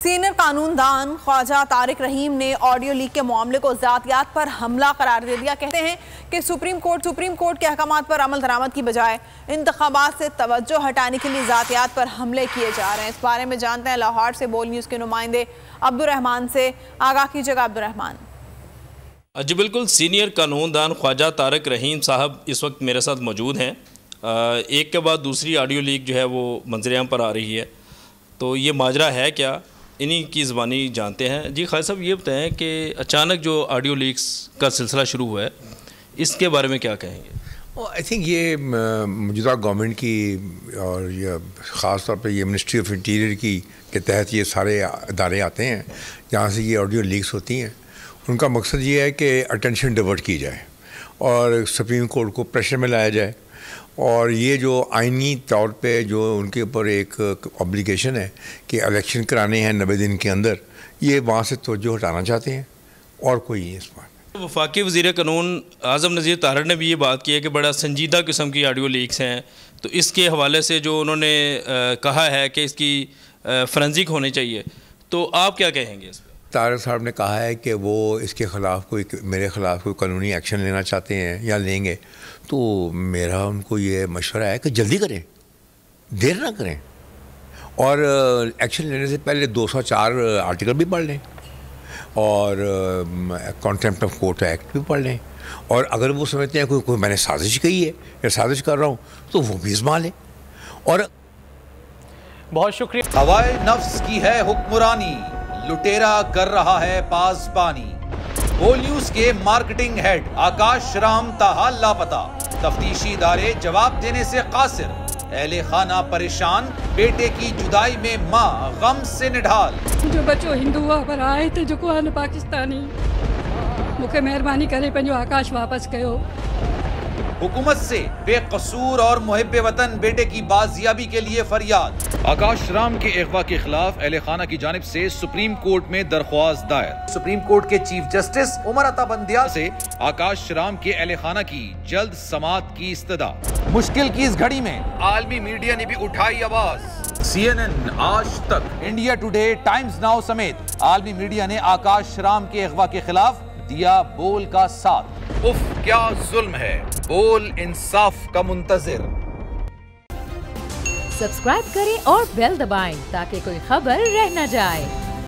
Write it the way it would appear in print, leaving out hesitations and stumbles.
Senior कानूनदान Khwaja Tariq रहीम ने audio leak के मामले को ज़ातियात पर हमला करार दे दिया। कहते हैं कि सुप्रीम कोर्ट के अहकामात पर अमल दरामद की बजाय इंतखाबात से तवज्जो हटाने के लिए ज़ातियात पर हमले किए जा रहे हैं। इस बारे में जानते हैं लाहौर से बोल न्यूज़ के नुमाइंदे अब्दुर्रहमान से। आगाह कीजिएगा अब्दुर्रहमान। जी बिल्कुल, सीनियर कानूनदान ख्वाजा तारिक रहीम साहब इस वक्त मेरे साथ मौजूद हैं। एक के बाद दूसरी ऑडियो लीक जो है वो मंजरेआम पर आ रही है, तो ये माजरा है क्या, इन्हीं की ज़बानी जानते हैं। जी ख्वाजा साहब, ये बताएं कि अचानक जो ऑडियो लीक्स का सिलसिला शुरू हुआ है, इसके बारे में क्या कहेंगे? आई थिंक ये मौजूदा गवर्नमेंट की और ये ख़ास तौर पे ये मिनिस्ट्री ऑफ इंटीरियर की के तहत ये सारे इदारे आते हैं जहाँ से ये ऑडियो लीक्स होती हैं। उनका मकसद ये है कि अटेंशन डिवर्ट की जाए और सुप्रीम कोर्ट को प्रेशर में लाया जाए, और ये जो आइनी तौर पे जो उनके ऊपर एक ऑब्लिगेशन है कि इलेक्शन कराने हैं 90 दिन के अंदर, ये वहाँ से तवज्जो हटाना चाहते हैं और कोई नहीं इस बात। वफाकी वज़ीर कानून आज़म नज़ीर ताहर ने भी ये बात की है कि बड़ा संजीदा किस्म की ऑडियो लीक्स हैं, तो इसके हवाले से जो उन्होंने कहा है कि इसकी फोरेंसिक होनी चाहिए, तो आप क्या कहेंगे इस पर? तारिक साहब ने कहा है कि वो इसके ख़िलाफ़ मेरे ख़िलाफ़ कोई कानूनी एक्शन लेना चाहते हैं या लेंगे, तो मेरा उनको ये मशवरा है कि जल्दी करें, देर ना करें, और एक्शन लेने से पहले 204 आर्टिकल भी पढ़ लें और कॉन्टेम्प्ट ऑफ कोर्ट एक्ट भी पढ़ लें, और अगर वो समझते हैं कोई मैंने साजिश की है या साजिश कर रहा हूँ तो वो भी आज़मा लें। और बहुत शुक्रिया। हवाए नफ्स की है हुक्मरानी, लुटेरा कर रहा है पासबानी। बोल न्यूज के मार्केटिंग हेड आकाश राम ताहा लापता, तफ्तीशी इदारे जवाब देने से कासिर, अहले खाना परेशान, बेटे की जुदाई में माँ गम से निढाल। जो बच्चो हिंदू हुआ पर आए थे जो को पाकिस्तानी, मुझे मेहरबानी करे पंहिंजो आकाश वापस कयो। हुकूमत से बेकसूर और मुहिब्बे वतन बेटे की बाजियाबी के लिए फरियाद। आकाश राम के अगवा के खिलाफ अहले खाना की जानिब से सुप्रीम कोर्ट में दरख्वास्त दायर। सुप्रीम कोर्ट के चीफ जस्टिस उमर अता बंदियाल से आकाश राम के अहले खाना की जल्द समाअत की इस्तदा। मुश्किल की इस घड़ी में आलमी मीडिया ने भी उठाई आवाज। CNN, आज तक, इंडिया टुडे, टाइम्स नाउ समेत आलमी मीडिया ने आकाश राम के अगवा के खिलाफ दिया बोल का साथ। उफ क्या जुल्म है, बोल इंसाफ का मुंतजिर। सब्सक्राइब करें और बेल दबाएं ताकि कोई खबर रह न जाए।